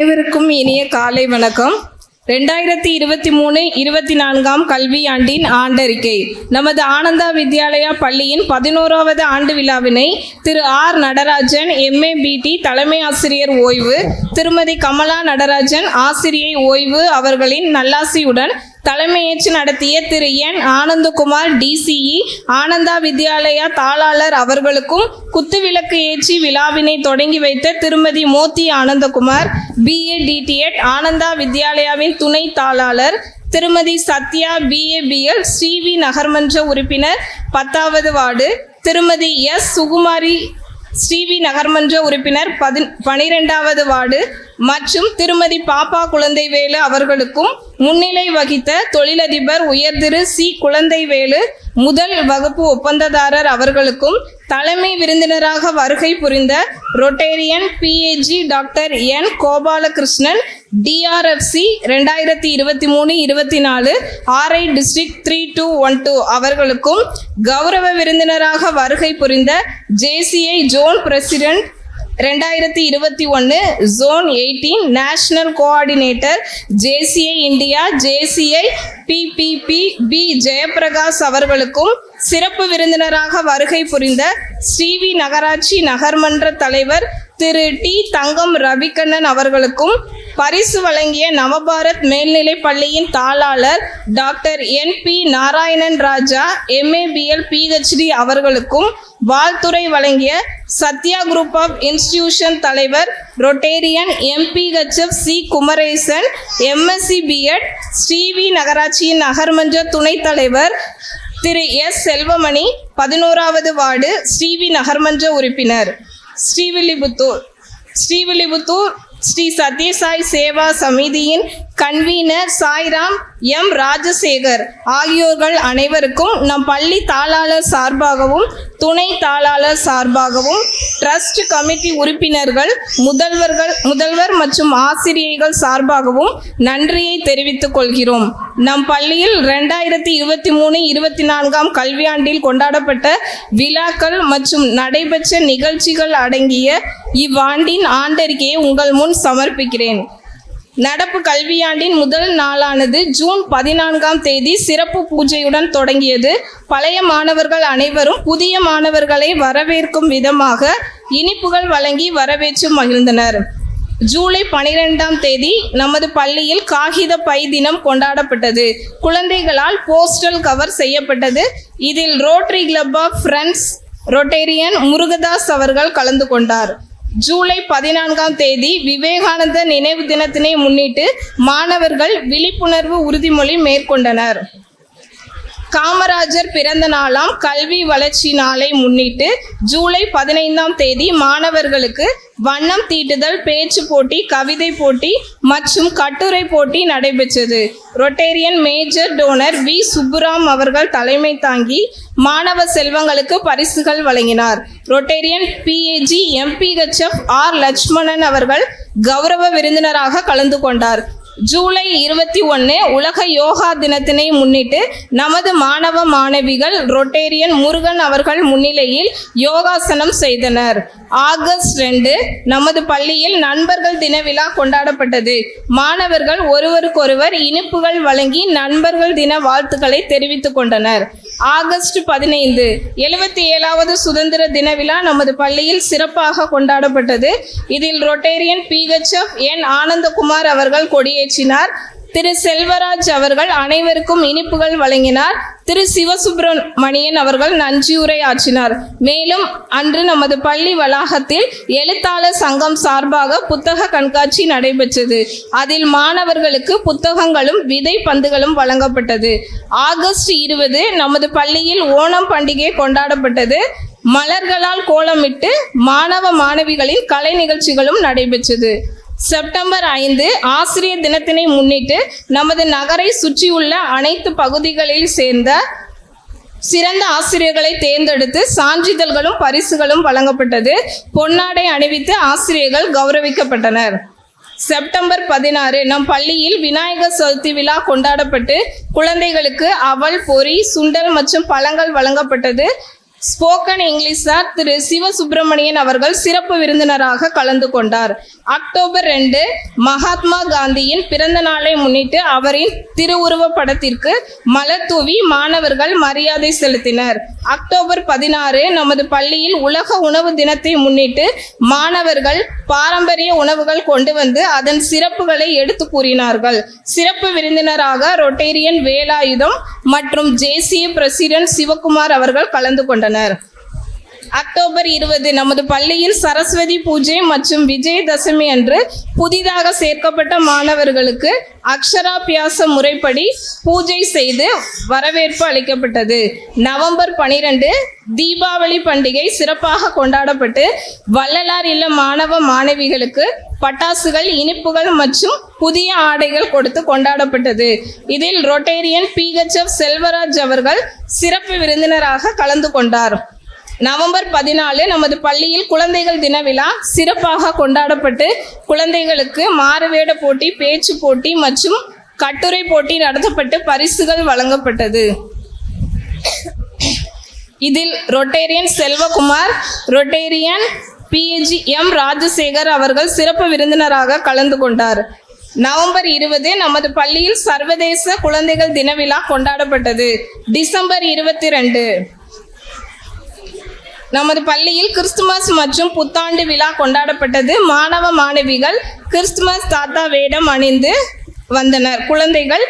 அனைவருக்கும் இனிய காலை வணக்கம். 2023-24 கல்வியாண்டின் ஆண்டறிக்கை. நமது ஆனந்தா வித்யாலயா பள்ளியின் 11வது ஆண்டு விழாவினை திரு ஆர் நடராஜன் MA BT தலைமை ஆசிரியர் ஓய்வு, திருமதி கமலா நடராஜன் ஆசிரியை ஓய்வு அவர்களின் நல்லாசியுடன் தலைமையேற்று நடத்திய திரு என் ஆனந்தகுமார் DCE ஆனந்தா வித்யாலயா தாளாளர் அவர்களுக்கும், குத்துவிளக்கு ஏற்றி விழாவினை தொடங்கி வைத்த திருமதி மோத்தி ஆனந்தகுமார் BA DTED ஆனந்தா வித்யாலயாவின் துணை தாளாளர் திருமதி சத்யா BA BL ஸ்ரீவி நகர்மன்ற உறுப்பினர் 10வது வார்டு, திருமதி S சுகுமாரி ஸ்ரீவி நகர்மன்ற உறுப்பினர் 12வது வார்டு மற்றும் திருமதி பாப்பா குழந்தைவேலு அவர்களுக்கும், முன்னிலை வகித்த தொழிலதிபர் உயர்திரு C குழந்தைவேலு முதல் வகுப்பு ஒப்பந்ததாரர் அவர்களுக்கும், தலைமை விருந்தினராக வருகை புரிந்த Rotarian PAG doctor N Gopalakrishnan DRFC 2023-24 RI district 3212 அவர்களுக்கும், கௌரவ விருந்தினராக வருகை புரிந்த JCI zone president 2021 zone 18 national coordinator JCI India JCI PPP B Jayaprakash அவர்களுக்கும், சிறப்பு விருந்தினராக வருகை புரிந்த ஸ்ரீவி நகராட்சி நகர்மன்ற தலைவர் திரு T தங்கம் ரவிக்கண்ணன் அவர்களுக்கும், பரிசு வழங்கிய நவபாரத் மேல்நிலை பள்ளியின் தாளாளர் doctor NP Narayanan Raja MA BL PhD அவர்களுக்கும், வாழ்த்துறை வழங்கிய சத்யா குரூப் ஆஃப் இன்ஸ்டிடியூஷன் தலைவர் rotarian MPHF C Kumaresan MSc BEd Srivi நகராட்சியின் நகர்மன்ற துணைத் தலைவர் திரு S செல்வமணி 11வது வார்டு ஸ்ரீவி நகர்மன்ற உறுப்பினர், ஸ்ரீவில்லிபுத்தூர் ஸ்ரீ சத்யசாய் சேவா சமிதியின் கன்வீனர் சாய்ராம் M ராஜசேகர் ஆகியோர்கள் அனைவருக்கும் நம் பள்ளி தாளாளர் சார்பாகவும் துணை தாளாளர் சார்பாகவும் ட்ரஸ்ட் கமிட்டி உறுப்பினர்கள் முதல்வர் மற்றும் ஆசிரியர்கள் சார்பாகவும் நன்றியை தெரிவித்துக் கொள்கிறோம். நம் பள்ளியில் 2023-24 கல்வியாண்டில் கொண்டாடப்பட்ட விழாக்கள் மற்றும் நடைபெற்ற நிகழ்ச்சிகள் அடங்கிய இவ்வாண்டின் ஆண்டறிக்கையை உங்கள் முன் சமர்ப்பிக்கிறேன். நடப்பு கல்வியாண்டின் முதல் நாளானது ஜூன் 14ஆம் தேதி சிறப்பு பூஜையுடன் தொடங்கியது. பழைய மாணவர்கள் அனைவரும் புதிய மாணவர்களை வரவேற்கும் விதமாக இனிப்புகள் வழங்கி வரவேற்று மகிழ்ந்தனர். ஜூலை 12ஆம் தேதி நமது பள்ளியில் காகித பை தினம் கொண்டாடப்பட்டது. குழந்தைகளால் போஸ்டல் கவர் செய்யப்பட்டது. இதில் Rotary club of friends Rotarian Murugadas அவர்கள் கலந்து கொண்டார். ஜூலை 14ஆம் தேதி விவேகானந்தர் நினைவு தினத்தினை முன்னிட்டு மாணவர்கள் விழிப்புணர்வு உறுதிமொழி மேற்கொண்டனர். காமராஜர் பிறந்த நாளாம் கல்வி வளர்ச்சி நாளை முன்னிட்டு ஜூலை 15ஆம் தேதி மாணவர்களுக்கு வண்ணம் தீட்டுதல், பேச்சு போட்டி, கவிதை போட்டி மற்றும் கட்டுரை போட்டி நடைபெற்றது. Rotarian major toner V Subburam அவர்கள் தலைமை தாங்கி மாணவ செல்வங்களுக்கு பரிசுகள் வழங்கினார். Rotarian PAG MPHF R Lakshmanan அவர்கள் கௌரவ விருந்தினராக கலந்து கொண்டார். ஜூலை 21 உலக யோகா தினத்தினை முன்னிட்டு நமது மாணவ மாணவிகள் ரொட்டேரியன் முருகன் அவர்கள் முன்னிலையில் யோகாசனம் செய்தனர். ஆகஸ்ட் 2 நமது பள்ளியில் நண்பர்கள் தின விழா கொண்டாடப்பட்டது. மாணவர்கள் ஒருவருக்கொருவர் இனிப்புகள் வழங்கி நண்பர்கள் தின வாழ்த்துக்களை தெரிவித்துக் கொண்டனர். ஆகஸ்ட் 15 77வது சுதந்திர தின விழா நமது பள்ளியில் சிறப்பாக கொண்டாடப்பட்டது. இதில் ரொட்டேரியன் PHF N ஆனந்தகுமார் அவர்கள் கொடியேற்றினார். திரு செல்வராஜ் அவர்கள் அனைவருக்கும் இனிப்புகள் வழங்கினார். திரு சிவசுப்பிரமணியன் அவர்கள் நன்றியுரை ஆற்றினார். மேலும் அன்று நமது பள்ளி வளாகத்தில் எழுத்தாளர் சங்கம் சார்பாக புத்தக கண்காட்சி நடைபெற்றது. அதில் மாணவர்களுக்கு புத்தகங்களும் விதை பந்துகளும் வழங்கப்பட்டது. ஆகஸ்ட் 20 நமது பள்ளியில் ஓணம் பண்டிகை கொண்டாடப்பட்டது. மலர்களால் கோலமிட்டு மாணவ மாணவிகளின் கலை நிகழ்ச்சிகளும் நடைபெற்றது. செப்டம்பர் 5 ஆசிரியர் தினத்தினை முன்னிட்டு நமது நகரை சுற்றியுள்ள அனைத்து பகுதிகளில் சேர்ந்த சிறந்த ஆசிரியர்களை தேர்ந்தெடுத்து சான்றிதழ்களும் பரிசுகளும் வழங்கப்பட்டது. பொன்னாடை அணிவித்து ஆசிரியர்கள் கௌரவிக்கப்பட்டனர். செப்டம்பர் 16 நம் பள்ளியில் விநாயகர் சதுர்த்தி விழா கொண்டாடப்பட்டு குழந்தைகளுக்கு அவல், பொரி, சுண்டல் மற்றும் பழங்கள் வழங்கப்பட்டது. ஸ்போக்கன் இங்கிலீஷார் திரு சிவசுப்பிரமணியன் அவர்கள் சிறப்பு விருந்தினராக கலந்து கொண்டார். அக்டோபர் 2 மகாத்மா காந்தியின் பிறந்த நாளை முன்னிட்டு அவரின் திருவுருவ படத்திற்கு மலர் தூவி மாணவர்கள் மரியாதை செலுத்தினர். அக்டோபர் 16 நமது பள்ளியில் உலக உணவு தினத்தை முன்னிட்டு மாணவர்கள் பாரம்பரிய உணவுகள் கொண்டு வந்து அதன் சிறப்புகளை எடுத்து கூறினார்கள். சிறப்பு விருந்தினராக ரொட்டேரியன் வேலாயுதம் மற்றும் தேசிய பிரசிடென்ட் சிவகுமார் அவர்கள் கலந்து கொண்டனர். அக்டோபர் 20 நமது பள்ளியில் சரஸ்வதி பூஜை மற்றும் விஜயதசமி அன்று புதிதாக சேர்க்கப்பட்ட மாணவர்களுக்கு அக்ஷராபியாச முறைப்படி பூஜை செய்து வரவேற்பு அளிக்கப்பட்டது. நவம்பர் 12 தீபாவளி பண்டிகை சிறப்பாக கொண்டாடப்பட்டு வள்ளலார் இல்ல மாணவ மாணவிகளுக்கு பட்டாசுகள், இனிப்புகள் மற்றும் புதிய ஆடைகள் கொடுத்து கொண்டாடப்பட்டது. இதில் ரொட்டேரியன் PHF செல்வராஜ் அவர்கள் சிறப்பு விருந்தினராக கலந்து கொண்டார். நவம்பர் 14 நமது பள்ளியில் குழந்தைகள் தின விழா சிறப்பாக கொண்டாடப்பட்டு குழந்தைகளுக்கு மாறுவேட போட்டி, பேச்சு போட்டி மற்றும் கட்டுரை போட்டி நடத்தப்பட்டு பரிசுகள் வழங்கப்பட்டது. இதில் Rotarian Selvakumar, Rotarian PGM Rajasekar அவர்கள் சிறப்பு விருந்தினராக கலந்து கொண்டார். நவம்பர் 20 நமது பள்ளியில் சர்வதேச குழந்தைகள் தின விழா கொண்டாடப்பட்டது. டிசம்பர் 22 நமது பள்ளியில் கிறிஸ்துமஸ் மற்றும் புத்தாண்டு விழா கொண்டாடப்பட்டது. மாணவ மாணவிகள் கிறிஸ்துமஸ் தாத்தா வேடம் அணிந்து வந்தனர். குழந்தைகள்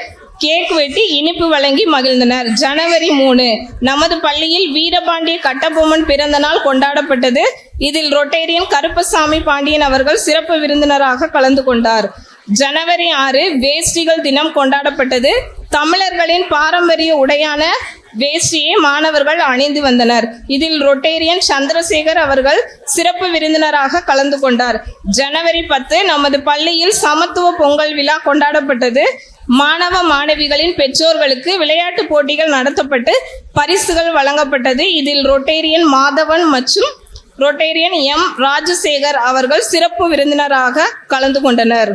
கேக் வெட்டி இனிப்பு வழங்கி மகிழ்ந்தனர். ஜனவரி 3 நமது பள்ளியில் வீரபாண்டிய கட்டபொம்மன் பிறந்த நாள் கொண்டாடப்பட்டது. இதில் ரொட்டேரியன் கருப்பசாமி பாண்டியன் அவர்கள் சிறப்பு விருந்தினராக கலந்து கொண்டார். ஜனவரி 6 வேஷ்டிகள் தினம் கொண்டாடப்பட்டது. தமிழர்களின் பாரம்பரிய உடையான வேஷ்டியை மாணவர்கள் அணிந்து வந்தனர். இதில் ரொட்டேரியன் சந்திரசேகர் அவர்கள் சிறப்பு விருந்தினராக கலந்து கொண்டார். ஜனவரி 10 நமது பள்ளியில் சமத்துவ பொங்கல் விழா கொண்டாடப்பட்டது. மாணவ மாணவிகளின் பெற்றோர்களுக்கு விளையாட்டு போட்டிகள் நடத்தப்பட்டு பரிசுகள் வழங்கப்பட்டது. இதில் ரொட்டேரியன் மாதவன் மற்றும் ரொட்டேரியன் M ராஜசேகர் அவர்கள் சிறப்பு விருந்தினராக கலந்து கொண்டனர்.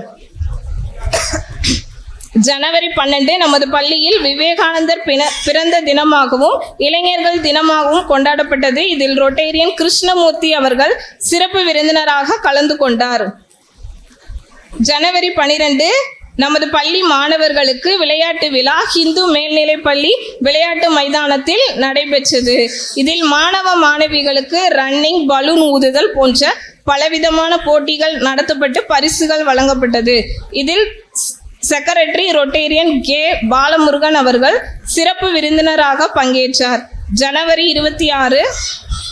ஜனவரி 12 நமது பள்ளியில் விவேகானந்தர் பிறந்த தினமாகவும் இளைஞர்கள் தினமாகவும் கொண்டாடப்பட்டது. இதில் ரொட்டேரியன் கிருஷ்ணமூர்த்தி அவர்கள் சிறப்பு விருந்தினராக கலந்து கொண்டார். ஜனவரி 12 நமது பள்ளி மாணவர்களுக்கு விளையாட்டு விழா ஹிந்து மேல்நிலைப்பள்ளி விளையாட்டு மைதானத்தில் நடைபெற்றது. இதில் மாணவ மாணவிகளுக்கு ரன்னிங், பலூன் ஊதுதல் போன்ற பலவிதமான போட்டிகள் நடத்தப்பட்டு பரிசுகள் வழங்கப்பட்டது. இதில் செக்ரட்டரி ரொட்டேரியன் கே பாலமுருகன் அவர்கள் சிறப்பு விருந்தினராக பங்கேற்றார். ஜனவரி 26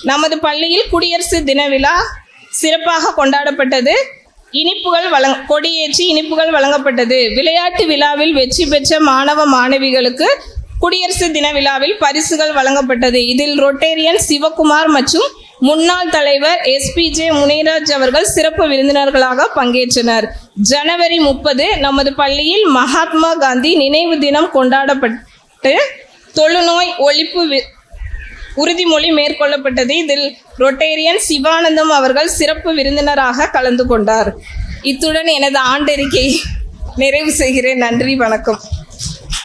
நமது பள்ளியில் குடியரசு தின விழா சிறப்பாக கொண்டாடப்பட்டது. கொடியேற்றி இனிப்புகள் வழங்கப்பட்டது. விளையாட்டு விழாவில் வெற்றி பெற்ற மாணவ மாணவிகளுக்கு குடியரசு தின விழாவில் பரிசுகள் வழங்கப்பட்டது. இதில் ரொட்டேரியன் சிவகுமார் மற்றும் முன்னாள் தலைவர் SPJ முனிராஜ் அவர்கள் சிறப்பு விருந்தினர்களாக பங்கேற்றனர். ஜனவரி 30 நமது பள்ளியில் மகாத்மா காந்தி நினைவு தினம் கொண்டாடப்பட்டு தொழுநோய் ஒழிப்பு உறுதிமொழி மேற்கொள்ளப்பட்டது. இதில் ரொட்டேரியன் சிவானந்தம் அவர்கள் சிறப்பு விருந்தினராக கலந்து கொண்டார். இத்துடன் எனது ஆண்டறிக்கை நிறைவு செய்கிறேன். நன்றி, வணக்கம்.